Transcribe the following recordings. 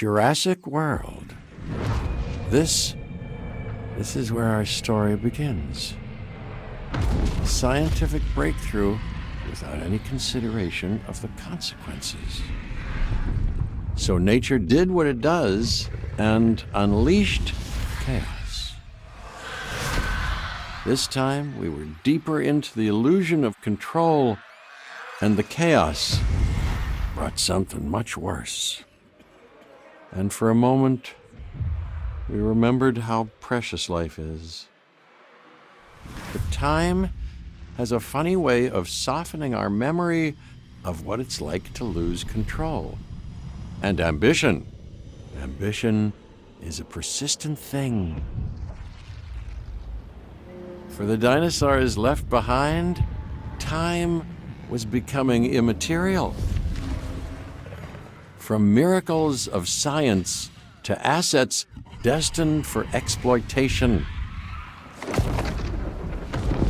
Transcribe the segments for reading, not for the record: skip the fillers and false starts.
Jurassic World. This is where our story begins. A scientific breakthrough without any consideration of the consequences. So nature did what it does and unleashed chaos. This time, we were deeper into the illusion of control, and the chaos brought something much worse. And for a moment, we remembered how precious life is. But time has a funny way of softening our memory of what it's like to lose control. And ambition. Ambition is a persistent thing. For the dinosaurs left behind, time was becoming immaterial. From miracles of science to assets destined for exploitation.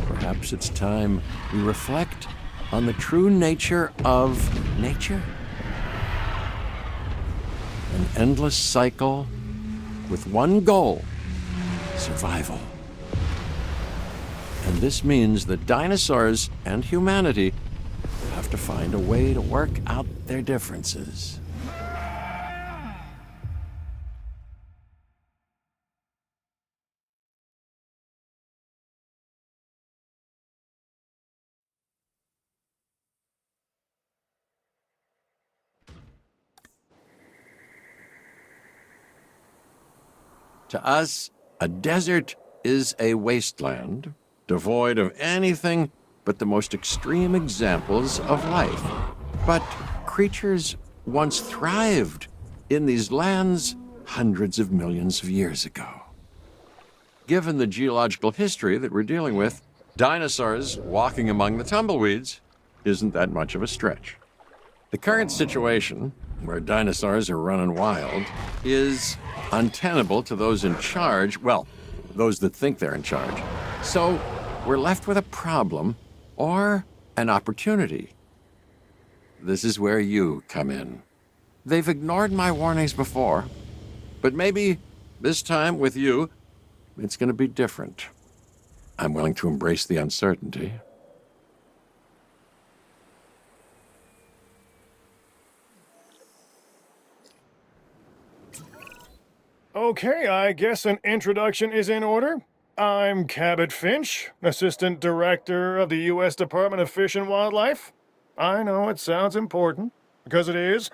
Perhaps it's time we reflect on the true nature of nature. An endless cycle with one goal: survival. And this means that dinosaurs and humanity have to find a way to work out their differences. To us, a desert is a wasteland, devoid of anything but the most extreme examples of life. But creatures once thrived in these lands hundreds of millions of years ago. Given the geological history that we're dealing with, dinosaurs walking among the tumbleweeds isn't that much of a stretch. The current situation, where dinosaurs are running wild, is untenable to those in charge, well, those that think they're in charge. So we're left with a problem or an opportunity. This is where you come in. They've ignored my warnings before, but maybe this time with you, it's going to be different. I'm willing to embrace the uncertainty. Okay, I guess an introduction is in order. I'm Cabot Finch, Assistant Director of the U.S. Department of Fish and Wildlife. I know it sounds important, because it is,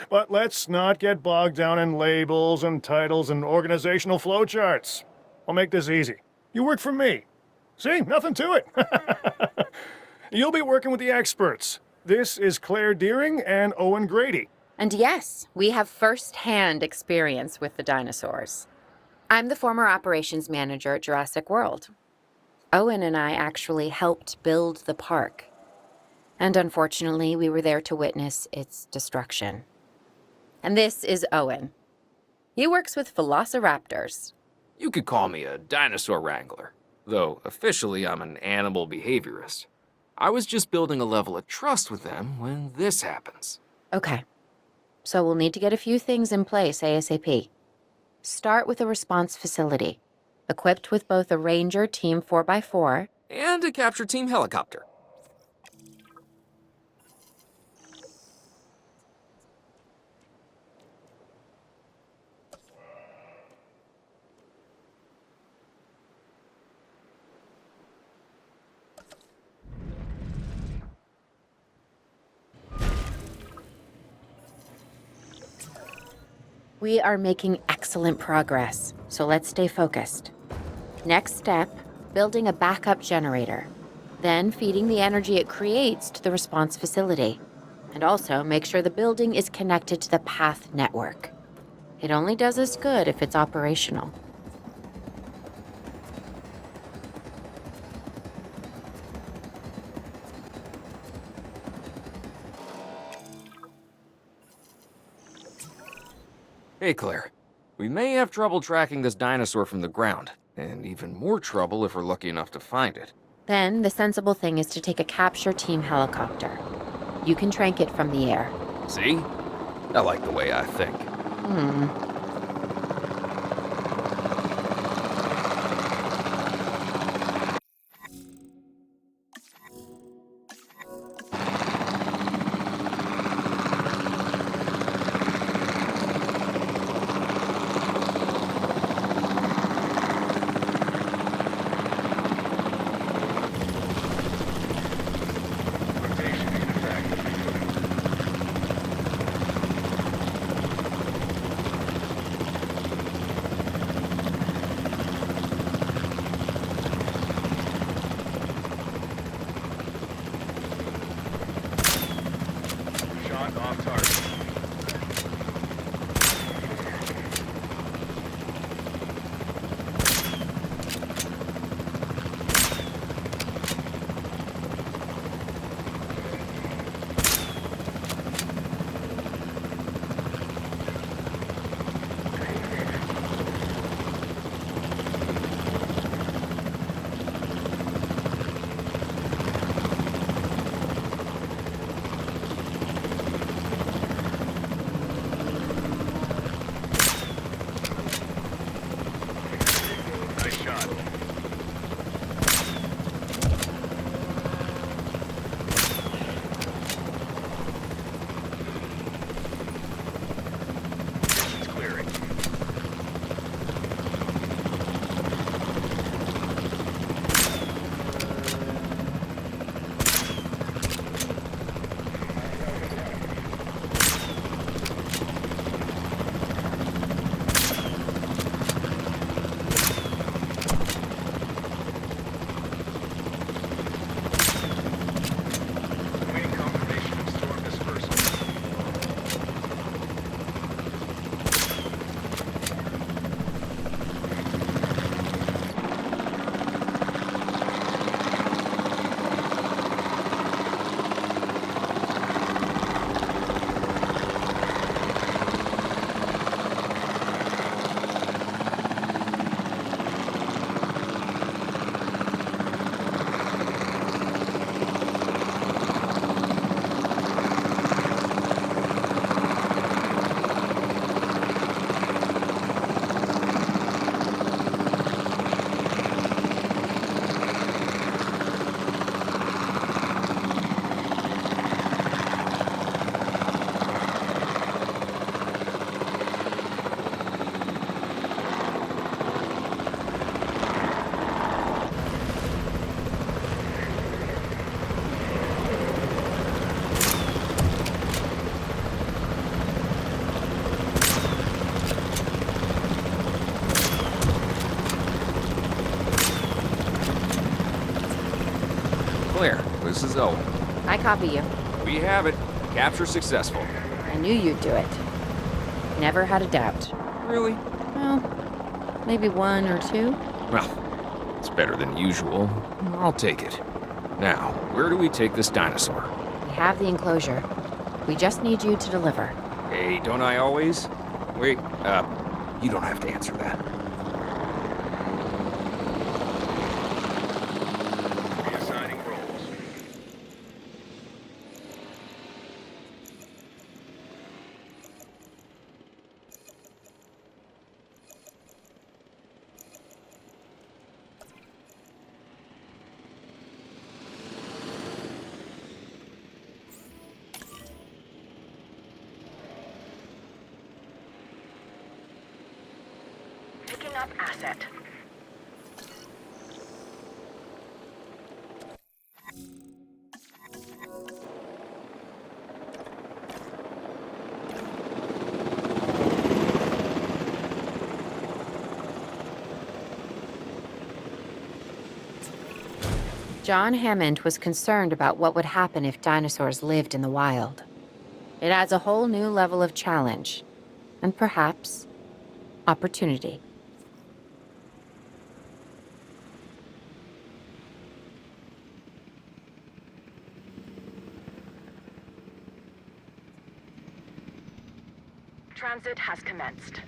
but let's not get bogged down in labels and titles and organizational flowcharts. I'll make this easy. You work for me. See, nothing to it. You'll be working with the experts. This is Claire Deering and Owen Grady. And yes, we have first-hand experience with the dinosaurs. I'm the former operations manager at Jurassic World. Owen and I actually helped build the park. And unfortunately, we were there to witness its destruction. And this is Owen. He works with velociraptors. You could call me a dinosaur wrangler, though officially I'm an animal behaviorist. I was just building a level of trust with them when this happens. Okay. So we'll need to get a few things in place ASAP. Start with a response facility, equipped with both a Ranger Team 4x4 and a capture team helicopter. We are making excellent progress, so let's stay focused. Next step, building a backup generator. Then feeding the energy it creates to the response facility. And also make sure the building is connected to the path network. It only does us good if it's operational. Hey, Claire. We may have trouble tracking this dinosaur from the ground, and even more trouble if we're lucky enough to find it. Then the sensible thing is to take a capture team helicopter. You can trank it from the air. See? I like the way I think. Shot off target. Nice shot. Distance clearing. Waiting confirmation of storm dispersal. Claire, this is Owen. I copy you. We have it. Capture successful. I knew you'd do it. Never had a doubt. Really? Well, maybe one or two. Well, it's better than usual. I'll take it. Now, where do we take this dinosaur? We have the enclosure. We just need you to deliver. Hey, don't I always? Wait, you don't have to answer that. Reassigning roles. Picking up asset. John Hammond was concerned about what would happen if dinosaurs lived in the wild. It adds a whole new level of challenge, and perhaps opportunity. Transit has commenced.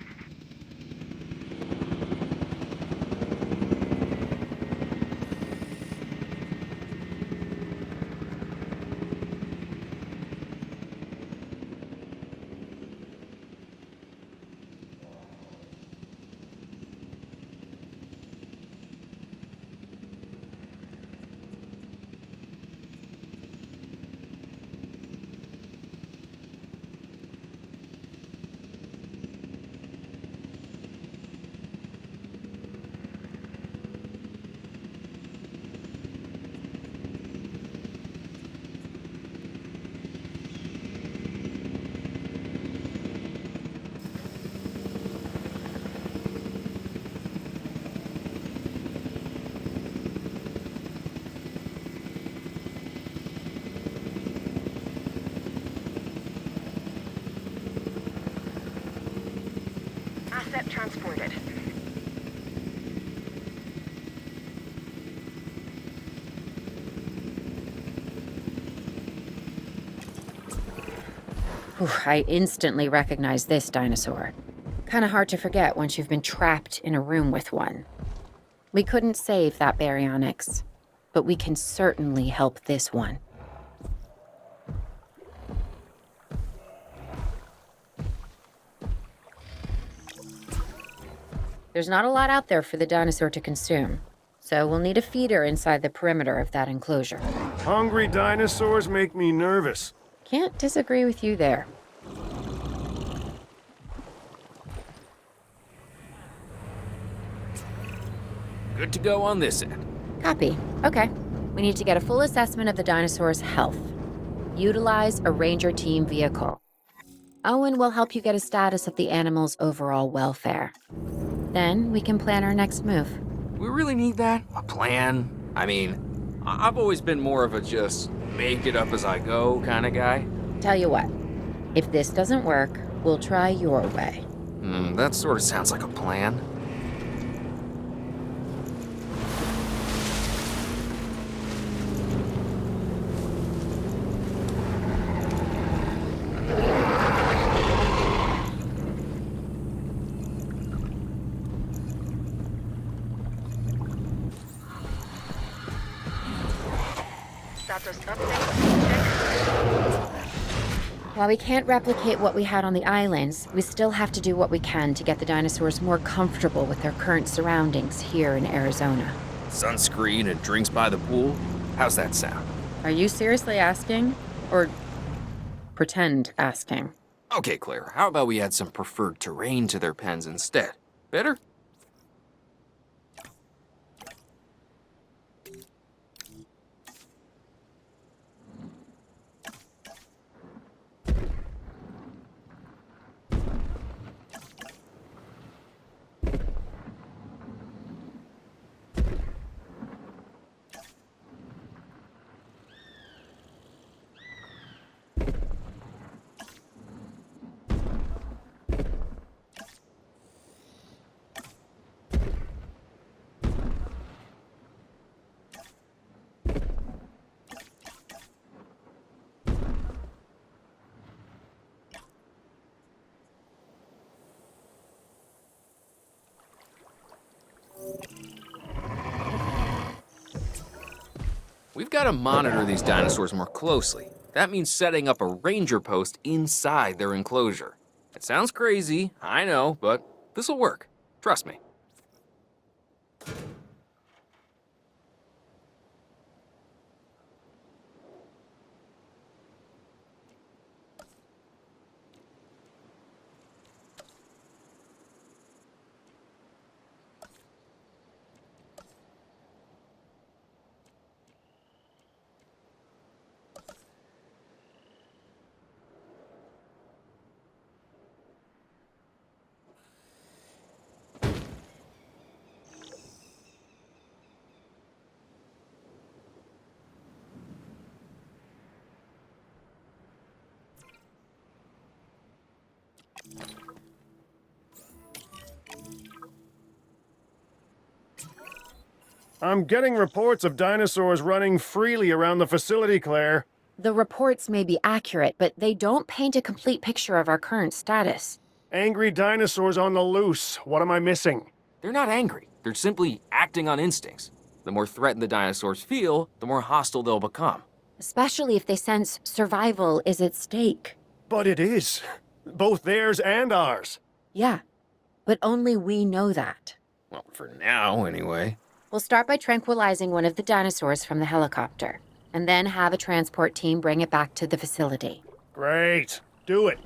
Asset transported. Whew, I instantly recognize this dinosaur. Kinda hard to forget once you've been trapped in a room with one. We couldn't save that baryonyx, but we can certainly help this one. There's not a lot out there for the dinosaur to consume, so we'll need a feeder inside the perimeter of that enclosure. Hungry dinosaurs make me nervous. Can't disagree with you there. Good to go on this end. Copy. Okay. We need to get a full assessment of the dinosaur's health. Utilize a ranger team vehicle. Owen will help you get a status of the animal's overall welfare. Then we can plan our next move. We really need that? A plan? I mean, I've always been more of a just make it up as I go kind of guy. Tell you what, if this doesn't work, we'll try your way. That sort of sounds like a plan. Status update. Check. While we can't replicate what we had on the islands, we still have to do what we can to get the dinosaurs more comfortable with their current surroundings here in Arizona. Sunscreen and drinks by the pool? How's that sound? Are you seriously asking? Or pretend asking? Okay, Claire, how about we add some preferred terrain to their pens instead? Better? We've got to monitor these dinosaurs more closely. That means setting up a ranger post inside their enclosure. It sounds crazy, I know, but this'll work. Trust me. I'm getting reports of dinosaurs running freely around the facility, Claire. The reports may be accurate, but they don't paint a complete picture of our current status. Angry dinosaurs on the loose. What am I missing? They're not angry. They're simply acting on instincts. The more threatened the dinosaurs feel, the more hostile they'll become. Especially if they sense survival is at stake. But it is. Both theirs and ours. Yeah, but only we know that. Well, for now, anyway. We'll start by tranquilizing one of the dinosaurs from the helicopter, and then have a transport team bring it back to the facility. Great. Do it.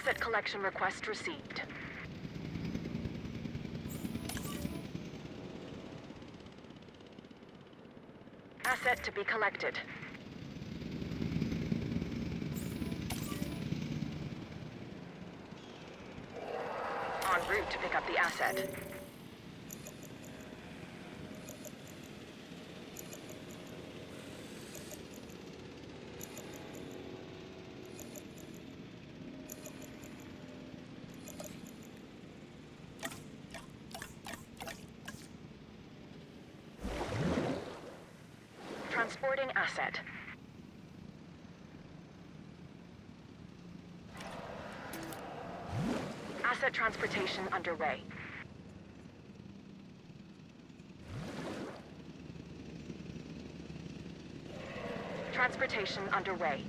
Asset collection request received. Asset to be collected. En route to pick up the asset. Transporting asset. Asset transportation underway. Transportation underway.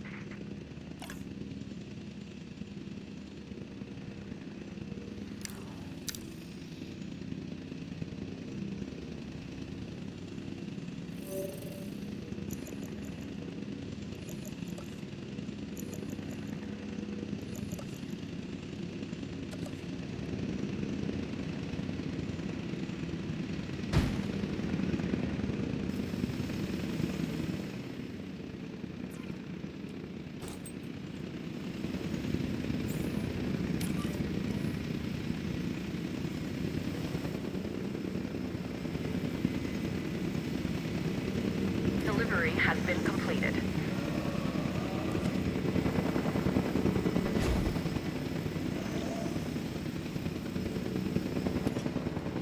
Delivery has been completed.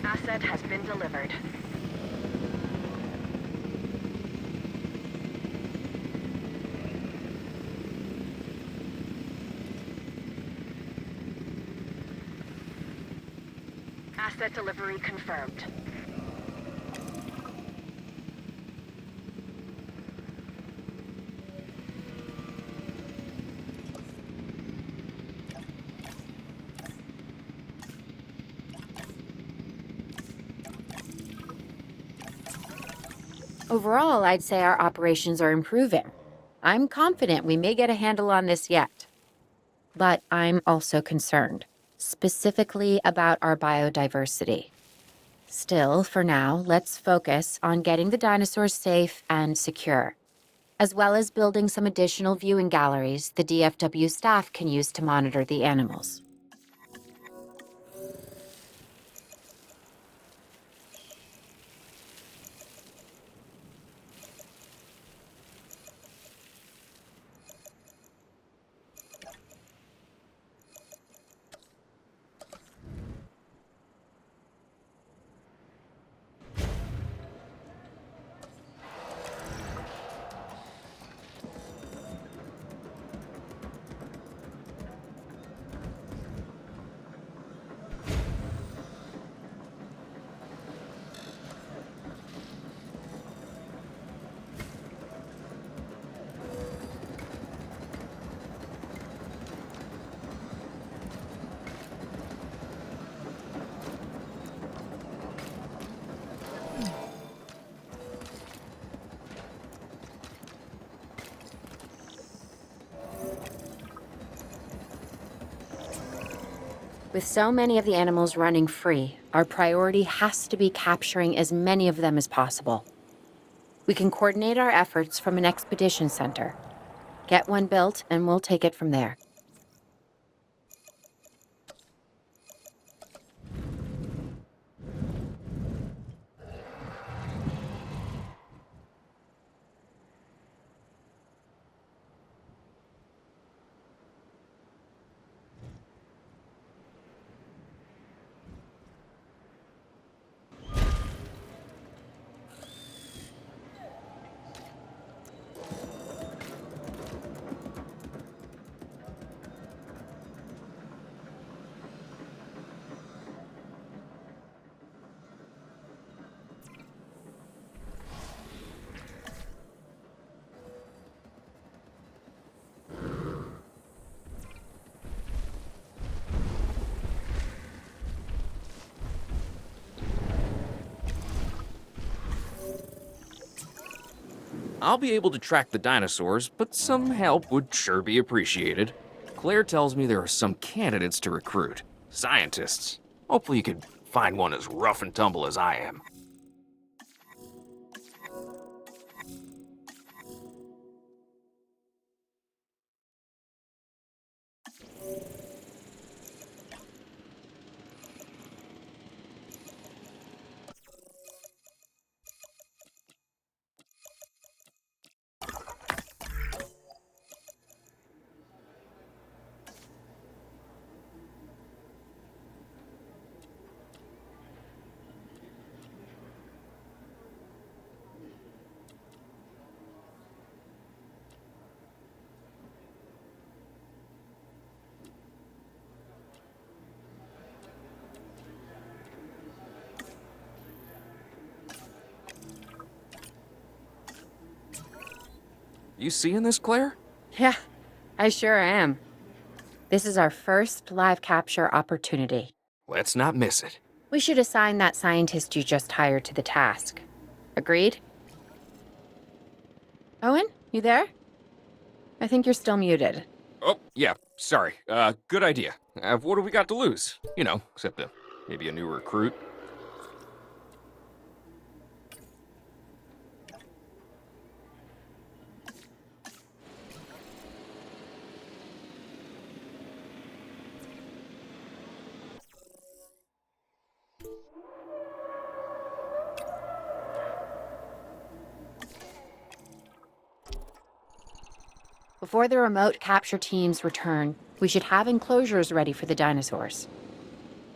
Asset has been delivered. Asset delivery confirmed. Overall, I'd say our operations are improving. I'm confident we may get a handle on this yet. But I'm also concerned, specifically about our biodiversity. Still, for now, let's focus on getting the dinosaurs safe and secure, as well as building some additional viewing galleries the DFW staff can use to monitor the animals. With so many of the animals running free, our priority has to be capturing as many of them as possible. We can coordinate our efforts from an expedition center. Get one built, and we'll take it from there. I'll be able to track the dinosaurs, but some help would sure be appreciated. Claire tells me there are some candidates to recruit. Scientists. Hopefully you could find one as rough and tumble as I am. You seeing this, Claire? Yeah, I sure am. This is our first live capture opportunity. Let's not miss it. We should assign that scientist you just hired to the task. Agreed? Owen, you there? I think you're still muted. Oh, yeah, sorry. Good idea. What do we got to lose? You know, except maybe a new recruit. Before the remote capture teams return, we should have enclosures ready for the dinosaurs.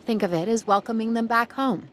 Think of it as welcoming them back home.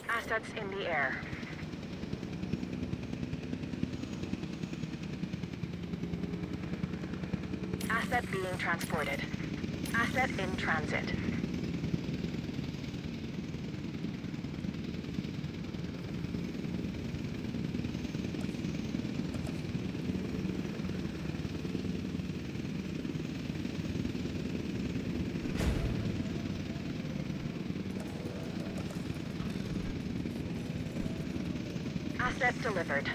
Assets in the air. Asset being transported. Asset in transit. Asset delivered.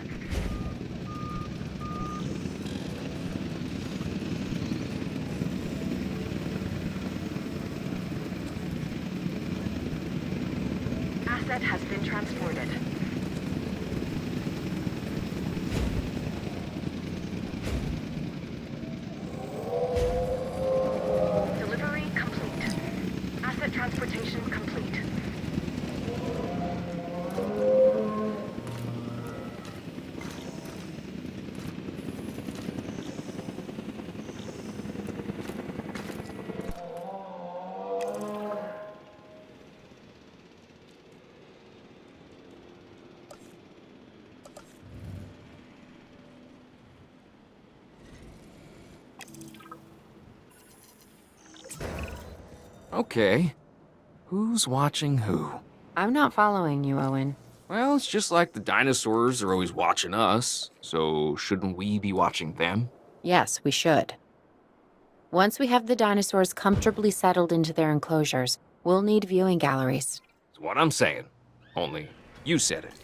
Asset has been transported. Delivery complete. Asset transportation complete. Okay. Who's watching who? I'm not following you, Owen. Well, it's just like the dinosaurs are always watching us, so shouldn't we be watching them? Yes, we should. Once we have the dinosaurs comfortably settled into their enclosures, we'll need viewing galleries. That's what I'm saying. Only, you said it.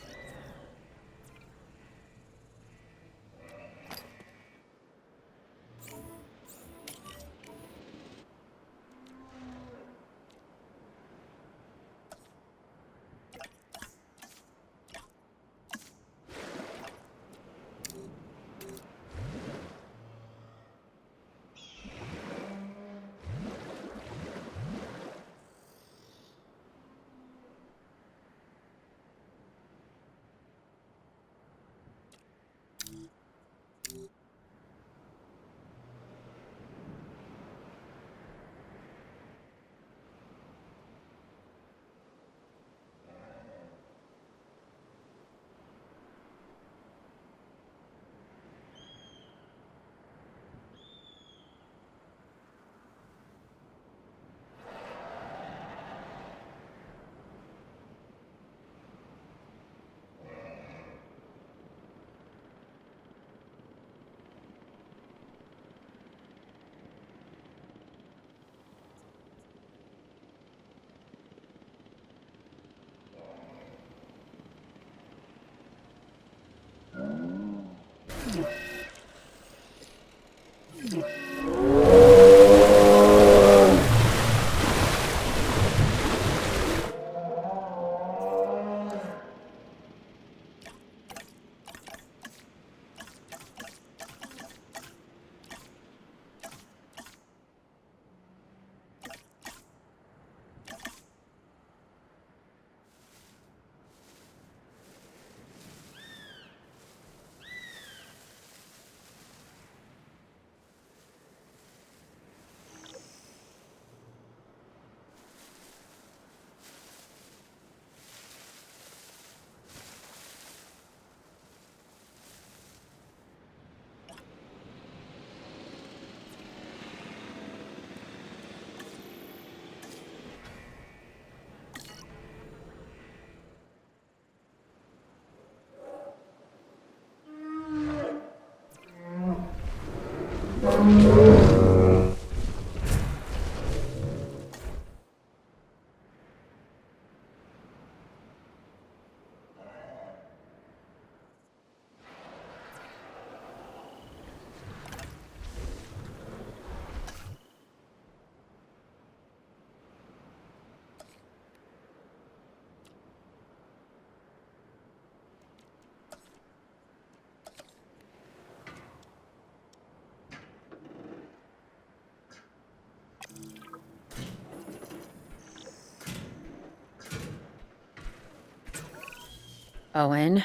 Owen.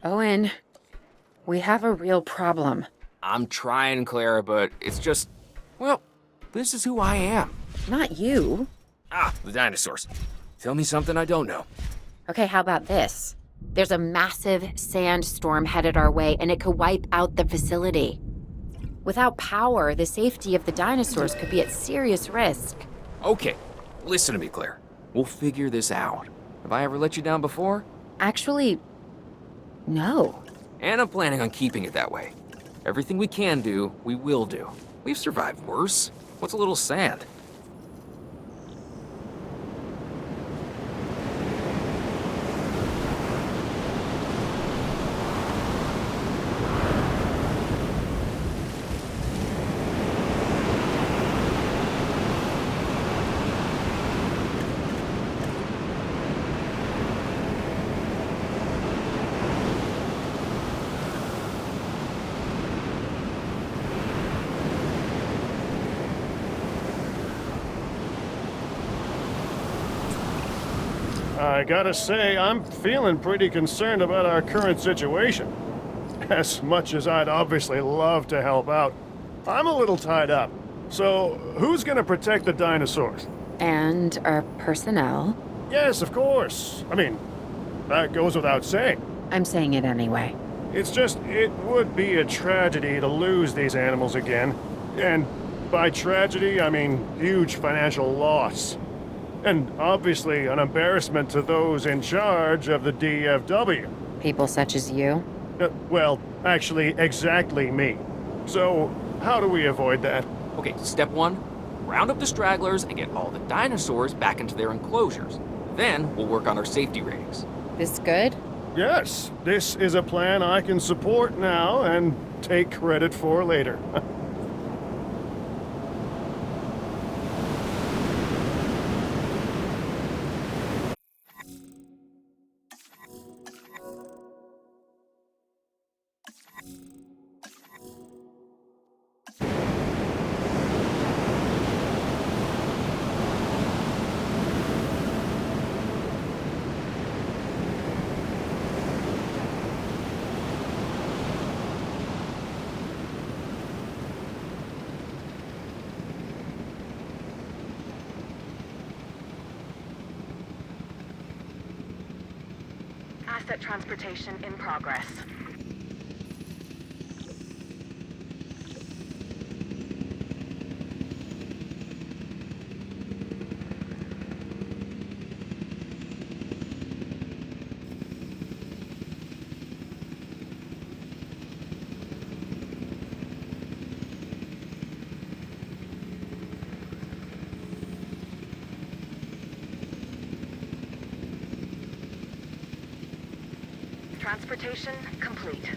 Owen, we have a real problem. I'm trying, Clara, but it's just, well, this is who I am. Not you. Ah, the dinosaurs. Tell me something I don't know. Okay, how about this? There's a massive sandstorm headed our way, and it could wipe out the facility. Without power, the safety of the dinosaurs could be at serious risk. Okay, listen to me, Claire. We'll figure this out. Have I ever let you down before? Actually, no. And I'm planning on keeping it that way. Everything we can do, we will do. We've survived worse. What's a little sand? I gotta say, I'm feeling pretty concerned about our current situation. As much as I'd obviously love to help out, I'm a little tied up. So, who's gonna protect the dinosaurs? And our personnel. Yes, of course. I mean, that goes without saying. I'm saying it anyway. It's just, it would be a tragedy to lose these animals again. And by tragedy, I mean huge financial loss. And obviously an embarrassment to those in charge of the DFW. People such as you. Well, actually, exactly me. So, how do we avoid that? Okay, step one, round up the stragglers and get all the dinosaurs back into their enclosures. Then we'll work on our safety ratings. This good? Yes, this is a plan I can support now and take credit for later. Asset transportation in progress. Transportation complete.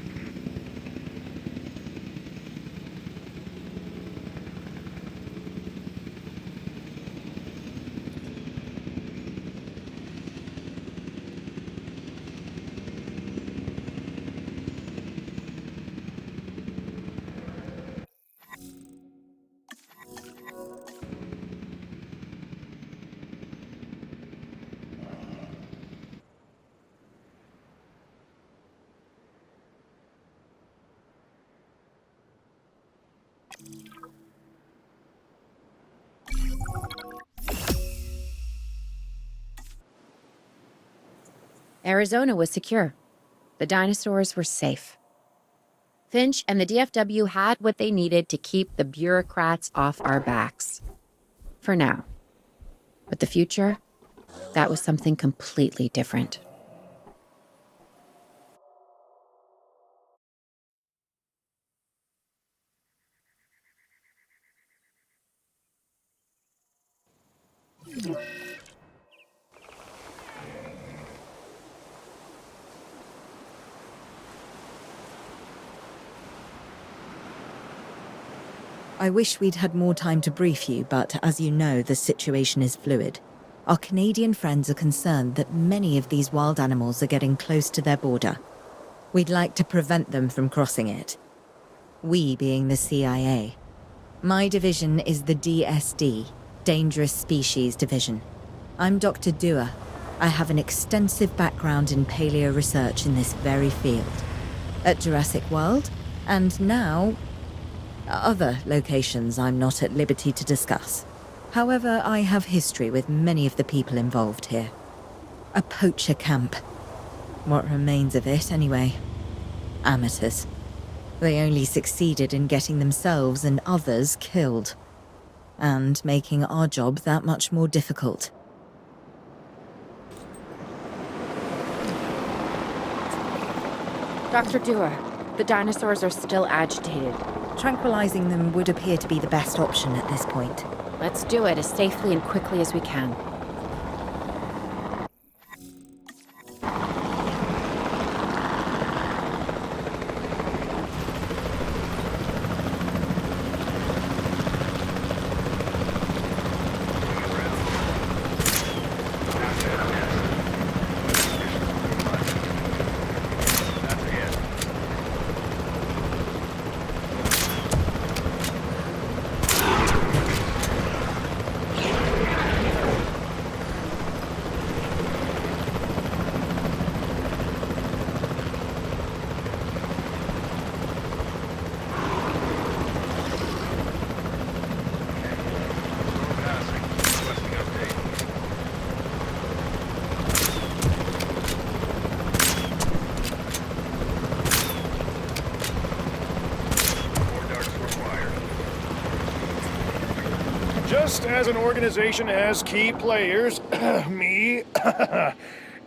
Arizona was secure. The dinosaurs were safe. Finch and the DFW had what they needed to keep the bureaucrats off our backs. For now. But the future, that was something completely different. I wish we'd had more time to brief you, but as you know, the situation is fluid. Our Canadian friends are concerned that many of these wild animals are getting close to their border. We'd like to prevent them from crossing it. We being the CIA. My division is the DSD, Dangerous Species Division. I'm Dr. Dua. I have an extensive background in paleo research in this very field. At Jurassic World, and now other locations I'm not at liberty to discuss. However, I have history with many of the people involved here. A poacher camp. What remains of it, anyway. Amateurs. They only succeeded in getting themselves and others killed. And making our job that much more difficult. Dr. Dewar, the dinosaurs are still agitated. Tranquilizing them would appear to be the best option at this point. Let's do it as safely and quickly as we can. Just as an organization has key players, me,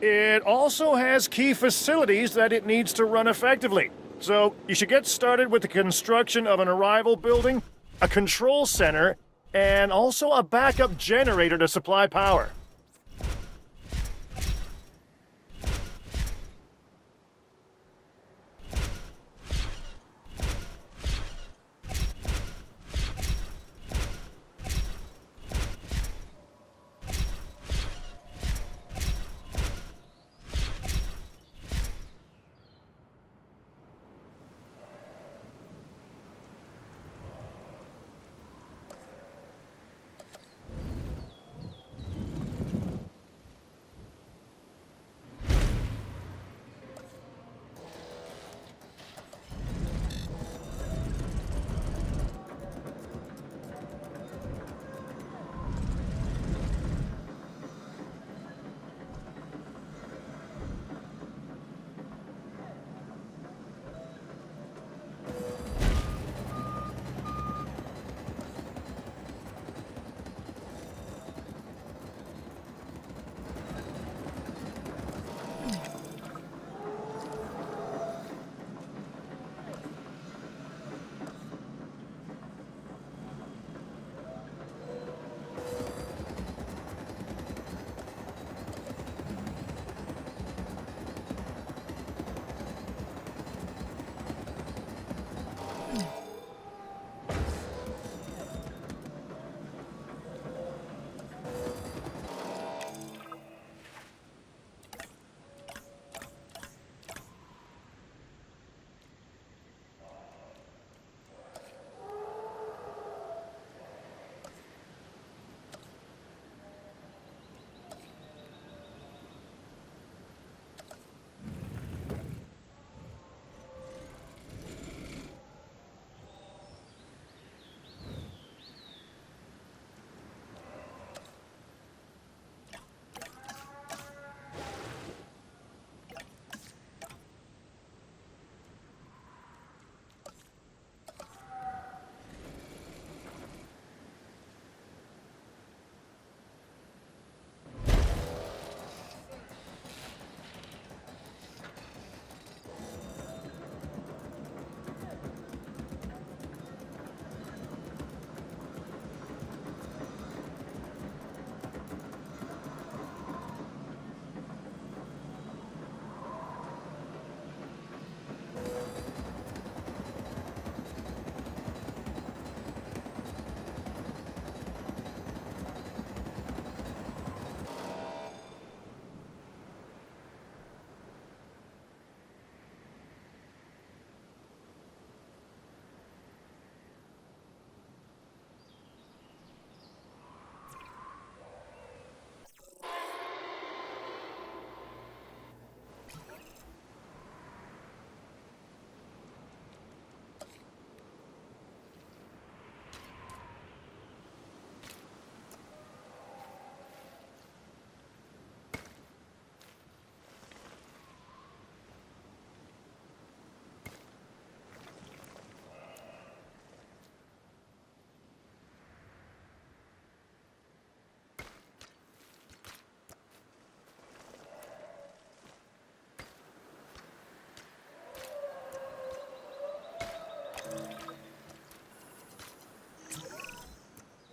it also has key facilities that it needs to run effectively. So you should get started with the construction of an arrival building, a control center, and also a backup generator to supply power.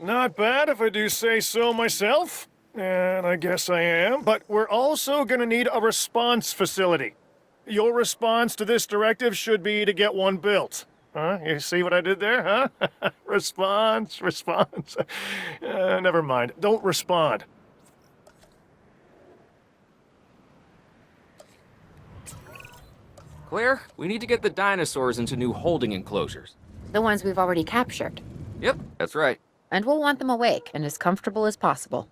Not bad if I do say so myself. And I guess I am. But we're also gonna need a response facility. Your response to this directive should be to get one built. Huh? You see what I did there, huh? Response. Never mind. Don't respond. Claire, we need to get the dinosaurs into new holding enclosures. The ones we've already captured. Yep, that's right. And we'll want them awake and as comfortable as possible.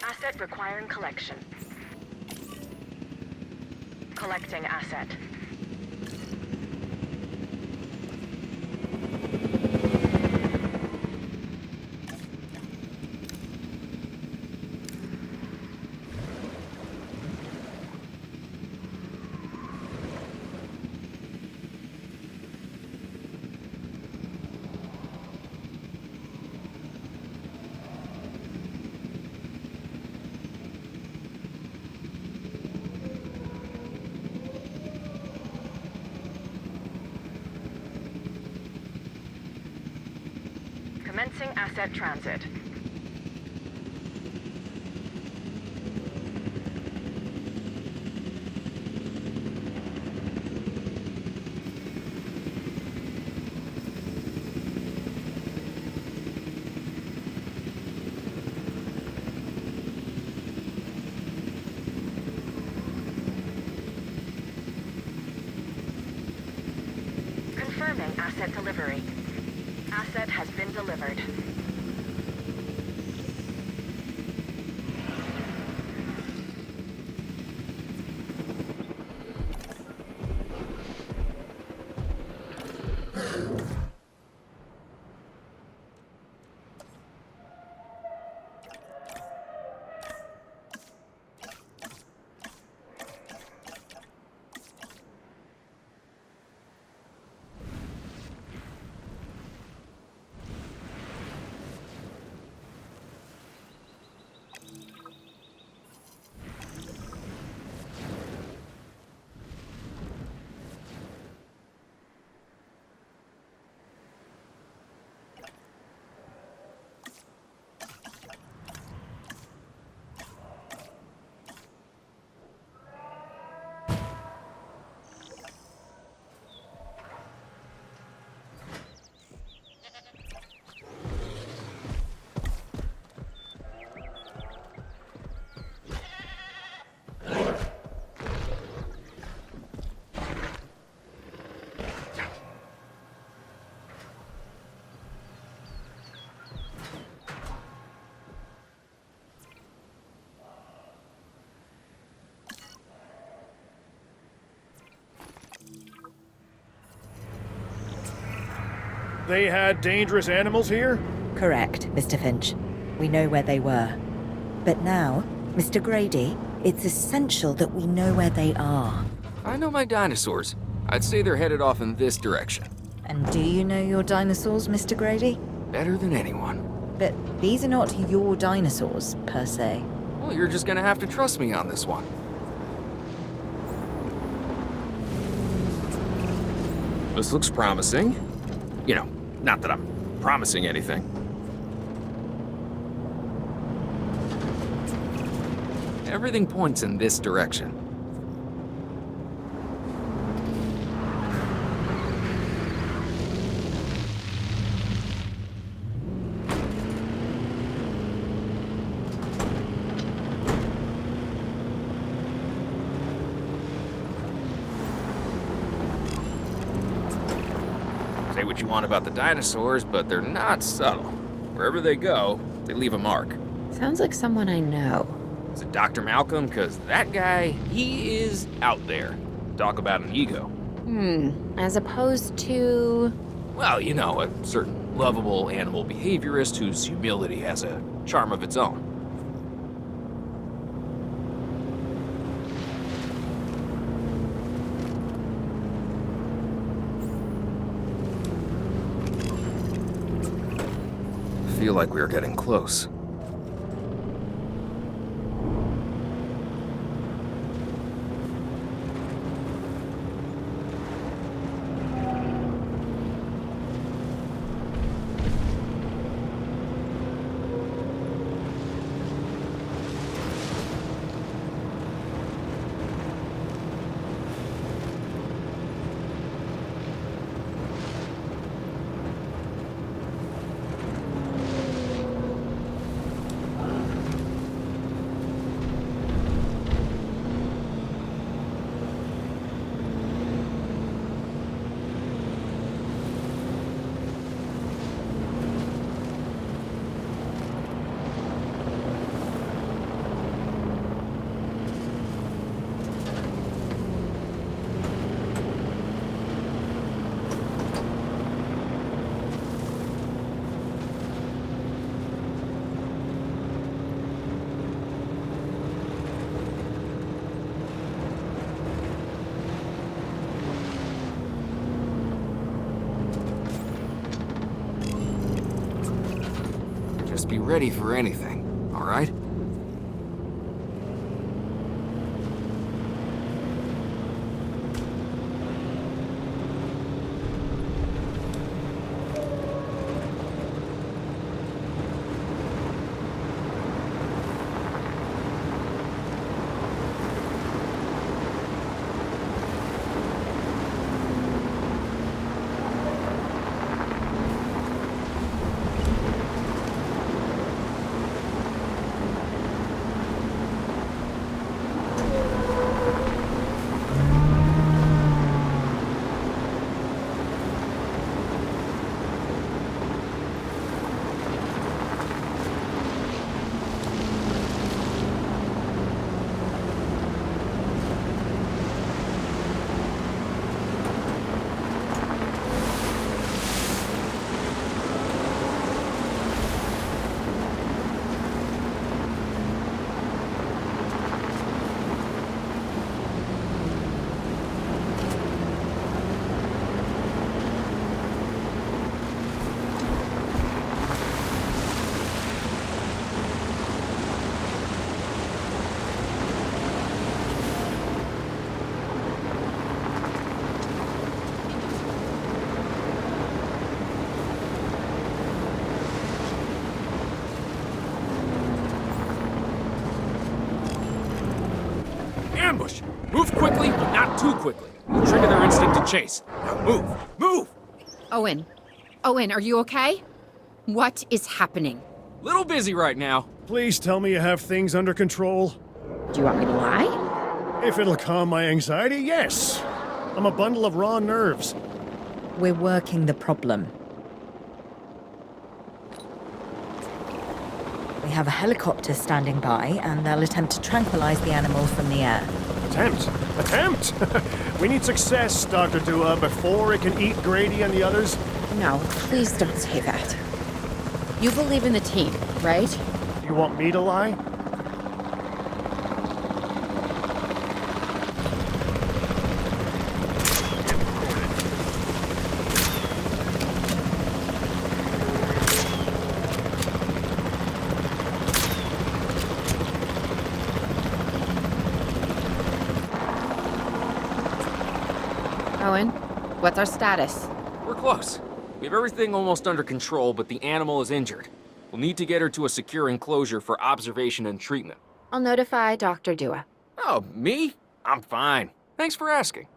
Asset requiring collection. Collecting asset. Commencing asset transit. Confirming asset delivery. Asset has been delivered. They had dangerous animals here? Correct, Mr. Finch. We know where they were. But now, Mr. Grady, it's essential that we know where they are. I know my dinosaurs. I'd say they're headed off in this direction. And do you know your dinosaurs, Mr. Grady? Better than anyone. But these are not your dinosaurs, per se. Well, you're just gonna have to trust me on this one. This looks promising. You know, not that I'm promising anything. Everything points in this direction. Say what you want about the dinosaurs, but they're not subtle. Wherever they go, they leave a mark. Sounds like someone I know. Is it Dr. Malcolm? Because that guy, he is out there. Talk about an ego. As opposed to... Well, you know, a certain lovable animal behaviorist whose humility has a charm of its own. I feel like we are getting close. Just be ready for anything, all right? Ambush! Move quickly, but not too quickly. You'll trigger their instinct to chase. Now move! Move! Owen. Owen, are you okay? What is happening? Little busy right now. Please tell me you have things under control. Do you want me to lie? If it'll calm my anxiety, yes. I'm a bundle of raw nerves. We're working the problem. We have a helicopter standing by, and they'll attempt to tranquilize the animal from the air. Attempt! Attempt! We need success, Dr. Dua, before it can eat Grady and the others. No, please don't say that. You believe in the team, right? You want me to lie? Owen, what's our status? We're close. We have everything almost under control, but the animal is injured. We'll need to get her to a secure enclosure for observation and treatment. I'll notify Dr. Dua. Oh, me? I'm fine. Thanks for asking.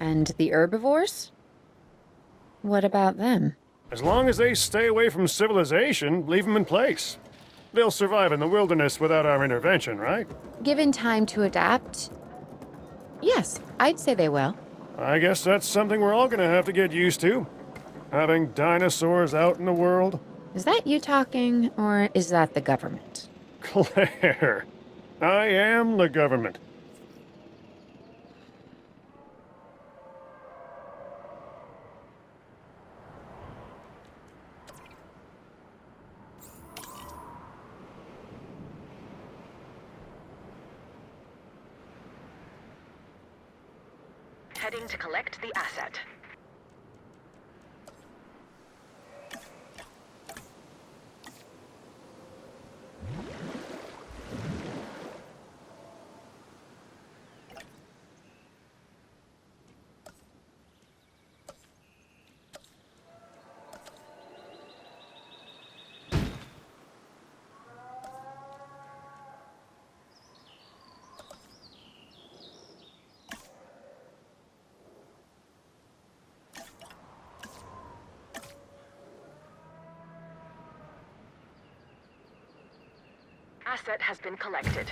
And the herbivores? What about them? As long as they stay away from civilization, leave them in place. They'll survive in the wilderness without our intervention, right? Given time to adapt? Yes, I'd say they will. I guess that's something we're all gonna have to get used to. Having dinosaurs out in the world. Is that you talking, or is that the government? Claire, I am the government. Heading to collect the asset. Asset has been collected.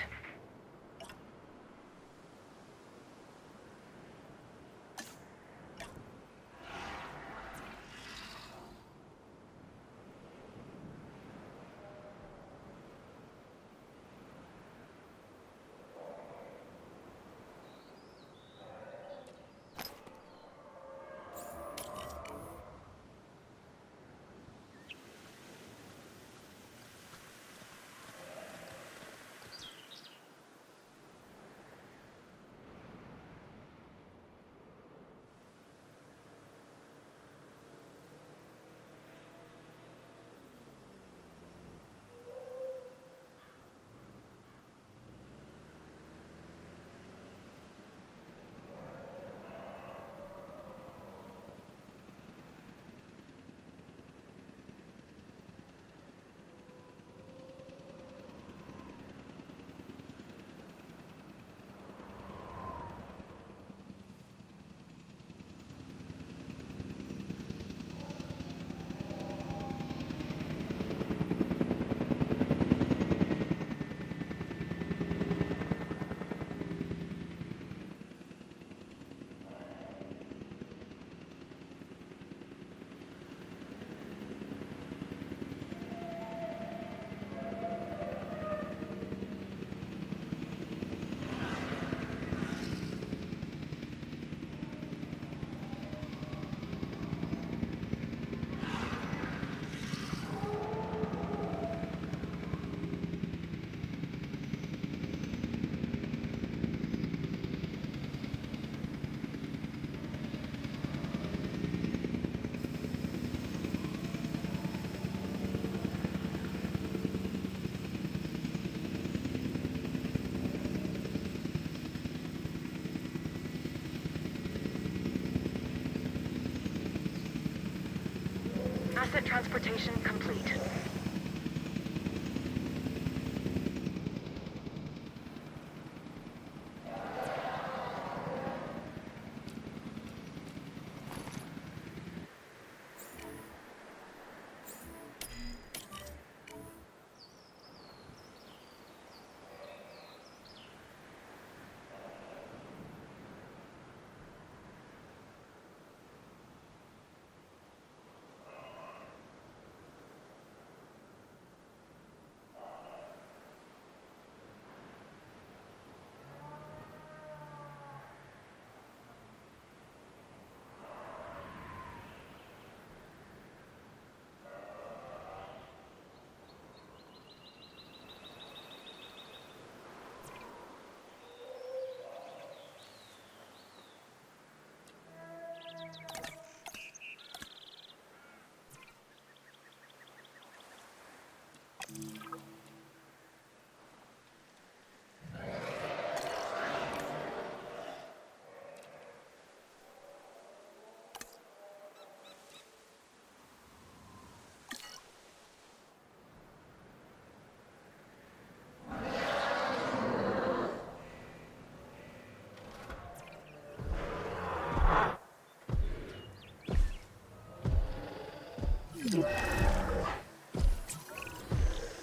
Asset transportation complete.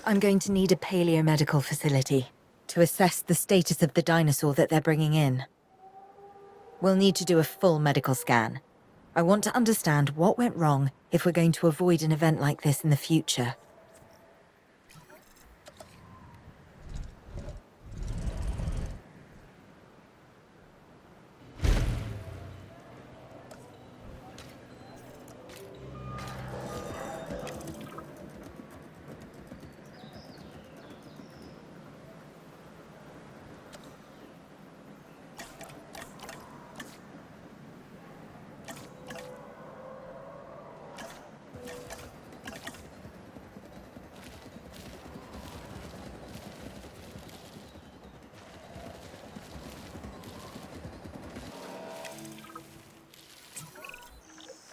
I'm going to need a paleomedical facility to assess the status of the dinosaur that they're bringing in. We'll need to do a full medical scan. I want to understand what went wrong if we're going to avoid an event like this in the future.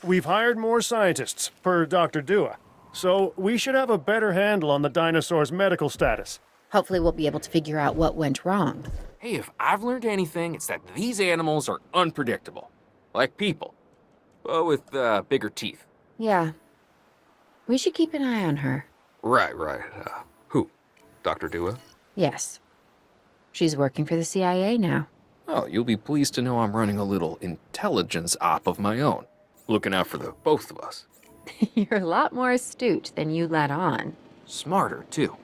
We've hired more scientists, per Dr. Dua, so we should have a better handle on the dinosaur's medical status. Hopefully, we'll be able to figure out what went wrong. Hey, if I've learned anything, it's that these animals are unpredictable. Like people. But with bigger teeth. Yeah. We should keep an eye on her. Right. Who? Dr. Dua? Yes. She's working for the CIA now. Oh, you'll be pleased to know I'm running a little intelligence op of my own. Looking out for the both of us. You're a lot more astute than you let on. Smarter, too.